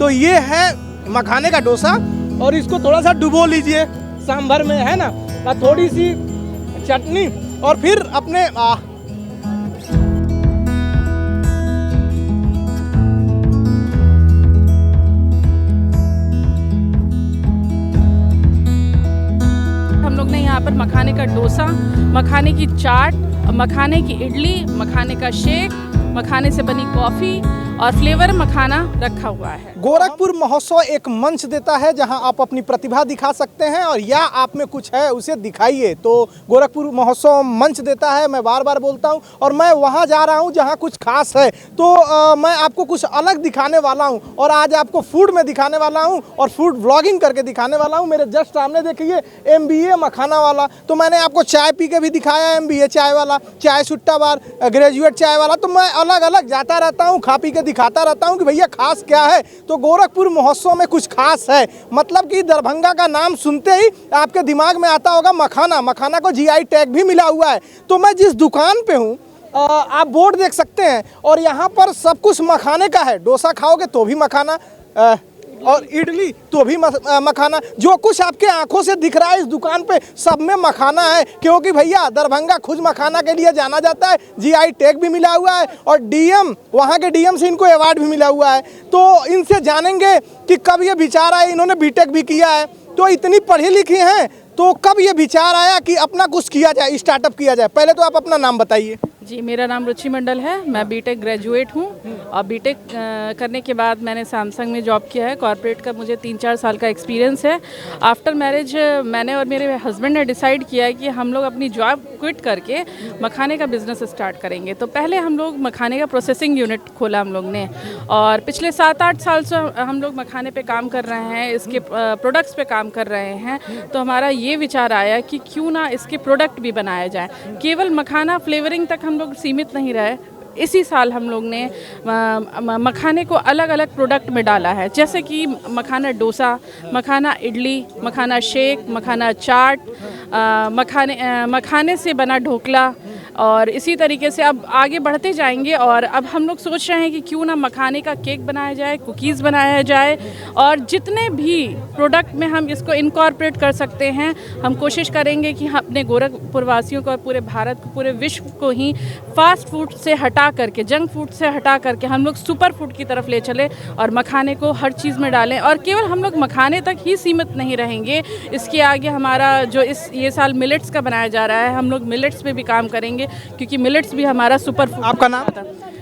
तो ये है मखाने का डोसा और इसको थोड़ा सा डुबो लीजिए सांभर में, है ना, और थोड़ी सी चटनी और फिर अपने हम लोग ने यहाँ पर मखाने का डोसा, मखाने की चाट, मखाने की इडली, मखाने का शेक, मखाने से बनी कॉफ़ी और फ्लेवर मखाना रखा हुआ है। गोरखपुर महोत्सव एक मंच देता है जहां आप अपनी प्रतिभा दिखा सकते हैं और या आप में कुछ है उसे दिखाइए। तो गोरखपुर महोत्सव मंच देता है, मैं बार बार बोलता हूं, और मैं वहां जा रहा हूं जहां कुछ खास है। तो मैं आपको कुछ अलग दिखाने वाला हूं और आज आपको फूड में दिखाने वाला हूं और फूड व्लॉगिंग करके दिखाने वाला हूं। मेरे जस्ट सामने देखिए MBA मखाना वाला, तो मैंने आपको चाय पी के भी दिखाया, MBA चाय वाला, चाय सुट्टा बार, ग्रेजुएट चाय वाला। तो मैं अलग अलग जाता रहता हूँ, खा पी के दिखाता रहता हूँ कि भैया खास क्या है। तो गोरखपुर महोत्सव में कुछ खास है, मतलब कि दरभंगा का नाम सुनते ही आपके दिमाग में आता होगा मखाना। मखाना को GI टैग भी मिला हुआ है। तो मैं जिस दुकान पे हूँ, आप बोर्ड देख सकते हैं, और यहाँ पर सब कुछ मखाने का है। डोसा खाओगे तो भी मखाना, और इडली तो भी मखाना। जो कुछ आपके आंखों से दिख रहा है इस दुकान पे, सब में मखाना है, क्योंकि भैया दरभंगा खुद मखाना के लिए जाना जाता है। GI टैग भी मिला हुआ है और DM, वहाँ के DM से इनको अवार्ड भी मिला हुआ है। तो इनसे जानेंगे कि कब ये विचार आया। इन्होंने BTech भी किया है, तो इतनी पढ़ी लिखी हैं, तो कब ये विचार आया कि अपना कुछ किया जाए, स्टार्टअप किया जाए। पहले तो आप अपना नाम बताइए। जी, मेरा नाम रुचि मंडल है, मैं BTech ग्रेजुएट हूँ और BTech करने के बाद मैंने सैमसंग में जॉब किया है। कॉर्पोरेट का मुझे 3-4 साल का एक्सपीरियंस है। आफ्टर मैरिज मैंने और मेरे हस्बैंड ने डिसाइड किया है कि हम लोग अपनी जॉब क्विट करके मखाने का बिज़नेस स्टार्ट करेंगे। तो पहले हम लोग मखाने का प्रोसेसिंग यूनिट खोला हम लोग ने, और पिछले 7-8 साल से हम लोग मखाने पे काम कर रहे हैं, इसके प्रोडक्ट्स पे काम कर रहे हैं। तो हमारा ये विचार आया कि क्यों ना इसके प्रोडक्ट भी बनाया जाए। केवल मखाना फ्लेवरिंग तक हम लोग सीमित नहीं रहे। इसी साल हम लोग ने मखाने को अलग अलग प्रोडक्ट में डाला है, जैसे कि मखाना डोसा, मखाना इडली, मखाना शेक, मखाना चाट, मखाने से बना ढोकला, और इसी तरीके से अब आगे बढ़ते जाएंगे। और अब हम लोग सोच रहे हैं कि क्यों ना मखाने का केक बनाया जाए, कुकीज़ बनाया जाए, और जितने भी प्रोडक्ट में हम इसको इनकॉर्पोरेट कर सकते हैं, हम कोशिश करेंगे कि हम अपने गोरखपुर वासियों को और पूरे भारत को, पूरे विश्व को ही फास्ट फूड से हटा करके, जंक फूड से हटा करके हम लोग सुपर फूड की तरफ ले चले और मखाने को हर चीज़ में डालें। और केवल हम लोग मखाने तक ही सीमित नहीं रहेंगे, इसके आगे हमारा जो ये साल मिलेट्स का बनाया जा रहा है, हम लोग मिलेट्स पे भी काम करेंगे, क्योंकि मिलेट्स भी हमारा सुपर फूड। आपका नाम?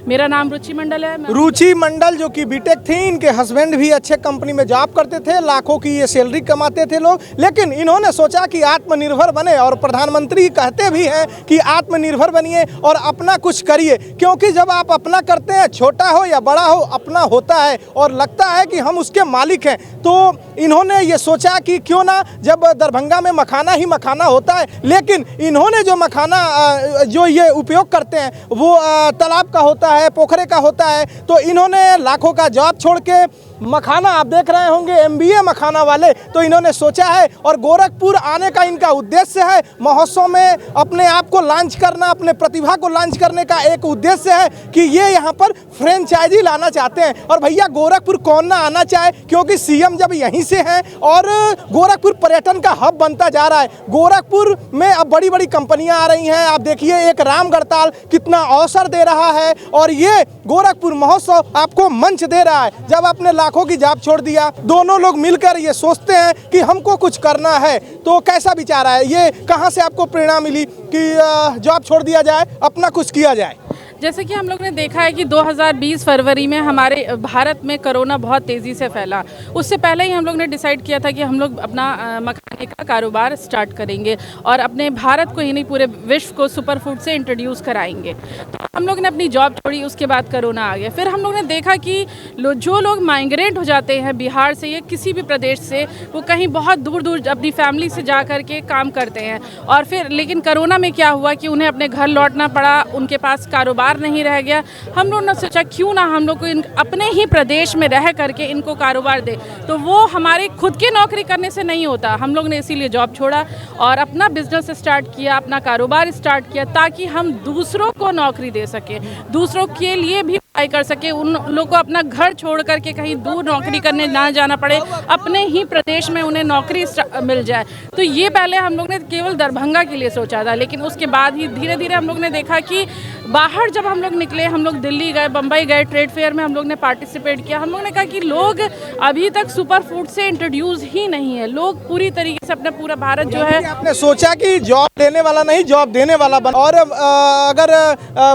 मेरा नाम रुचि मंडल है। रुचि मंडल जो कि BTech थी, इनके हस्बैंड भी अच्छे कंपनी में जॉब करते थे, लाखों की ये सैलरी कमाते थे लोग, लेकिन इन्होंने सोचा कि आत्मनिर्भर बने। और प्रधानमंत्री कहते भी हैं कि आत्मनिर्भर बनिए और अपना कुछ करिए, क्योंकि जब आप अपना करते हैं, छोटा हो या बड़ा हो, अपना होता है और लगता है कि हम उसके मालिक हैं। तो इन्होंने ये सोचा कि क्यों ना, जब दरभंगा में मखाना ही मखाना होता है, लेकिन इन्होंने जो मखाना जो ये उपयोग करते हैं वो तालाब का होता है, पोखरे का होता है। तो इन्होंने लाखों का जॉब छोड़ के मखाना, आप देख रहे होंगे MBA मखाना वाले, तो इन्होंने सोचा है और गोरखपुर आने का इनका उद्देश्य है। महोत्सव में अपने आप को लॉन्च करना, अपने प्रतिभा को लॉन्च करने का एक उद्देश्य है कि ये यहाँ पर फ्रेंचाइजी लाना चाहते हैं। और भैया गोरखपुर कौन ना आना चाहे, क्योंकि CM जब यहीं से हैं और गोरखपुर पर्यटन का हब बनता जा रहा है। गोरखपुर में अब बड़ी बड़ी कंपनियां आ रही हैं। आप देखिए एक रामगढ़ताल कितना अवसर दे रहा है, और ये गोरखपुर महोत्सव आपको मंच दे रहा है। जब आपने लाखों की जॉब छोड़ दिया, दोनों लोग मिलकर ये सोचते हैं कि हमको कुछ करना है, तो कैसा विचार आया? ये कहाँ से आपको प्रेरणा मिली कि जॉब छोड़ दिया जाए, अपना कुछ किया जाए? जैसे कि हम लोग ने देखा है कि 2020 फरवरी में हमारे भारत में कोरोना बहुत तेज़ी से फैला। उससे पहले ही हम लोग ने डिसाइड किया था कि हम लोग अपना मखाने का कारोबार स्टार्ट करेंगे और अपने भारत को ही नहीं पूरे विश्व को सुपर फूड से इंट्रोड्यूस कराएंगे। तो हम लोग ने अपनी जॉब छोड़ी, उसके बाद कोरोना आ गया। फिर हम लोग ने देखा कि जो लोग माइग्रेट हो जाते हैं बिहार से या किसी भी प्रदेश से, वो कहीं बहुत दूर दूर अपनी फैमिली से जा कर के काम करते हैं। और फिर लेकिन कोरोना में क्या हुआ कि उन्हें अपने घर लौटना पड़ा, उनके पास कारोबार नहीं रह गया। हम लोग ने सोचा क्यों ना हम लोग को अपने ही प्रदेश में रह करके इनको कारोबार दे। तो वो हमारे खुद के नौकरी करने से नहीं होता। हम लोग ने इसीलिए जॉब छोड़ा और अपना बिजनेस स्टार्ट किया, अपना कारोबार स्टार्ट किया, ताकि हम दूसरों को नौकरी दे सकें, दूसरों के लिए भी पढ़ाई कर सके, उन लोग को अपना घर छोड़ करके कहीं दूर नौकरी करने ना जाना पड़े, अपने ही प्रदेश में उन्हें नौकरी मिल जाए। तो ये पहले हम लोग ने केवल दरभंगा के लिए सोचा था, लेकिन उसके बाद ही धीरे धीरे हम लोग ने देखा कि बाहर जब हम लोग निकले, हम लोग दिल्ली गए, बम्बई गए, ट्रेड फेयर में हम लोग ने पार्टिसिपेट किया, हम लोग ने कहा कि लोग अभी तक सुपर फूड से इंट्रोड्यूस ही नहीं है। लोग पूरी तरीके से अपना पूरा भारत जो है, आपने सोचा कि जॉब देने वाला नहीं, जॉब देने वाला बन, और अगर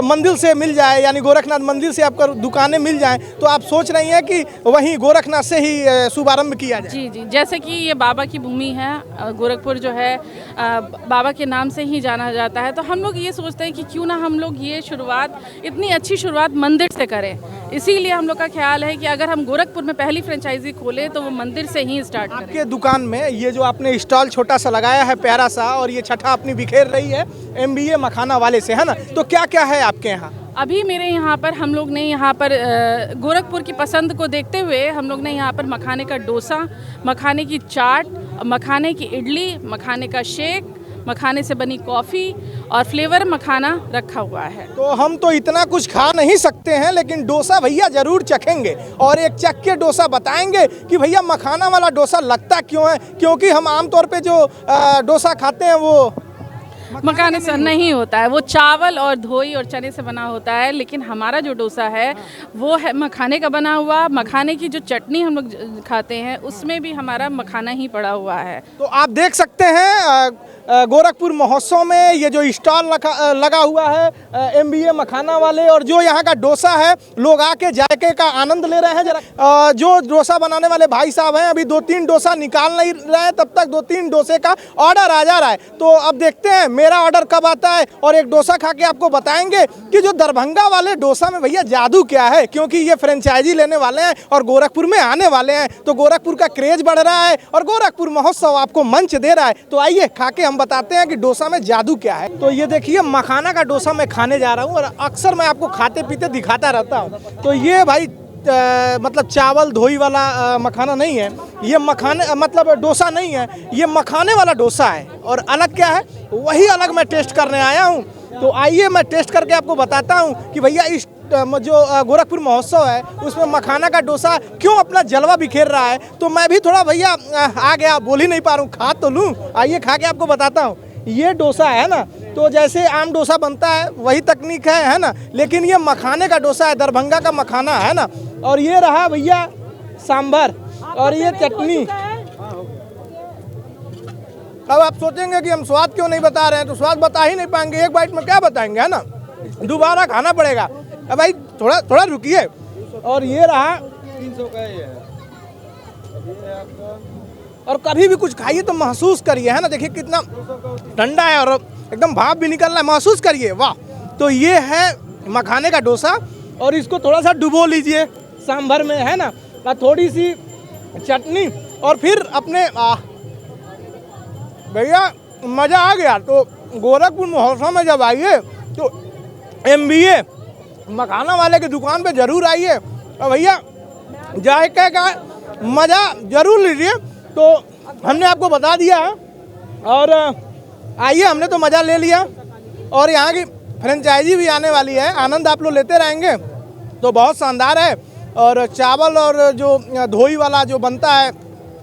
मंदिर से मिल जाए, यानी गोरखनाथ मंदिर से आपको दुकानें मिल जाएं, तो आप सोच रही हैं कि वहीं गोरखनाथ से ही शुभारंभ किया जाए। जी जी, जैसे कि ये बाबा की भूमि है, गोरखपुर जो है बाबा के नाम से ही जाना जाता है, तो हम लोग ये सोचते हैं कि क्यों ना हम लोग ये शुरुआत, इतनी अच्छी शुरुआत मंदिर से करें। इसीलिए हम लोग का ख्याल है कि अगर हम गोरखपुर में पहली फ्रेंचाइजी खोलें तो वो मंदिर से ही स्टार्ट करें। आपके दुकान में ये जो आपने स्टॉल छोटा सा लगाया है प्यारा सा, और ये छठा अपनी बिखेर रही है MBA मखाना वाले से, है ना, तो क्या क्या है आपके यहाँ? अभी मेरे यहाँ पर हम लोग ने यहाँ पर गोरखपुर की पसंद को देखते हुए हम लोग ने यहाँ पर मखाने का डोसा, मखाने की चाट, मखाने की इडली, मखाने का शेक, मखाने से बनी कॉफ़ी और फ्लेवर मखाना रखा हुआ है। तो हम तो इतना कुछ खा नहीं सकते हैं, लेकिन डोसा भैया जरूर चखेंगे और एक चख के डोसा बताएंगे कि भैया मखाना वाला डोसा लगता क्यों है, क्योंकि हम आमतौर पे जो डोसा खाते हैं वो मखाने से नहीं होता है, वो चावल और धोई और चने से बना होता है, लेकिन हमारा जो डोसा है वो है मखाने का बना हुआ। मखाने की जो चटनी हम लोग खाते हैं उसमें भी हमारा मखाना ही पड़ा हुआ है। तो आप देख सकते हैं गोरखपुर महोत्सव में ये जो स्टॉल लगा हुआ है MBA मखाना वाले, और जो यहाँ का डोसा है, लोग आके जायके का आनंद ले रहे हैं। जरा जो डोसा बनाने वाले भाई साहब हैं, अभी 2-3 डोसा निकाल नहीं रहे हैं, तब तक 2-3 डोसे का ऑर्डर आ जा रहा है। तो अब देखते हैं मेरा ऑर्डर कब आता है, और एक डोसा खा के आपको बताएंगे कि जो दरभंगा वाले डोसा में भैया जादू क्या है, क्योंकि ये फ्रेंचाइजी लेने वाले हैं और गोरखपुर में आने वाले हैं, तो गोरखपुर का क्रेज बढ़ रहा है और गोरखपुर महोत्सव आपको मंच दे रहा है। तो आइए खा के बताते हैं कि डोसा में जादू क्या है। तो ये देखिए मखाना का डोसा मैं खाने जा रहा हूँ, और अक्सर मैं आपको खाते पीते दिखाता रहता हूँ। तो ये भाई मतलब चावल धोई वाला मखाना नहीं है, ये मखाने मतलब डोसा नहीं है, ये मखाने वाला डोसा है। और अलग क्या है, वही अलग मैं टेस्ट करने आया हूँ। तो आइए मैं टेस्ट करके आपको बताता हूँ कि भैया इस जो गोरखपुर महोत्सव है उसमें मखाना का डोसा क्यों अपना जलवा बिखेर रहा है। तो मैं भी थोड़ा भैया आ गया, बोल ही नहीं पा रहा हूँ, खा तो लूँ। आइए खा के आपको बताता हूँ। ये डोसा है ना, तो जैसे आम डोसा बनता है वही तकनीक है ना, लेकिन ये मखाने का डोसा है, दरभंगा का मखाना है ना। और ये रहा भैया सांभर और ये चटनी। अब आप सोचेंगे कि हम स्वाद क्यों नहीं बता रहे हैं, तो स्वाद बता ही नहीं पाएंगे, एक बाइट में क्या बताएंगे, है ना, दोबारा खाना पड़ेगा। अब भाई थोड़ा रुकिए। और ये रहा 300 का ये है। और कभी भी कुछ खाइए तो महसूस करिए, है ना, देखिए कितना ठंडा है और एकदम भाप भी निकल रहा है, महसूस करिए, वाह। तो ये है मखाने का डोसा, और इसको थोड़ा सा डुबो लीजिए सांभर में, है ना, और थोड़ी सी चटनी, और फिर अपने भैया मज़ा आ गया। तो गोरखपुर महोत्सव में जब आइए तो MBA मखाना वाले की दुकान पे ज़रूर आइए, और भैया जायके का मज़ा ज़रूर लीजिए। तो हमने आपको बता दिया, और आइए, हमने तो मज़ा ले लिया, और यहाँ की फ्रेंचाइजी भी आने वाली है, आनंद आप लोग लेते रहेंगे। तो बहुत शानदार है, और चावल और जो धोई वाला जो बनता है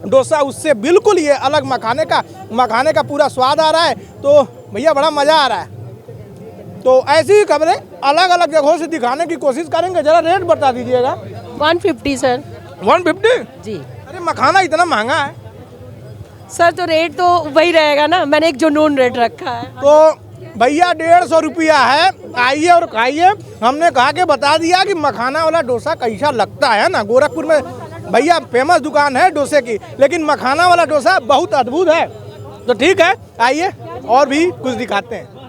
डोसा, उससे बिल्कुल ये अलग मखाने का पूरा स्वाद आ रहा है। तो भैया बड़ा मज़ा आ रहा है। तो ऐसी ही खबरें अलग अलग जगहों से दिखाने की कोशिश करेंगे। जरा रेट बता दीजिएगा। 150 सर। 150 जी। अरे मखाना इतना महंगा है सर, तो रेट तो वही रहेगा ना, मैंने एक जुनून रेट रखा है। तो भैया 150 रुपया है, आइए और खाइए। हमने कहा के बता दिया कि मखाना वाला डोसा कैसा लगता है ना। गोरखपुर में भैया फेमस दुकान है डोसे की, लेकिन मखाना वाला डोसा बहुत अद्भुत है। तो ठीक है, आइए और भी कुछ दिखाते हैं।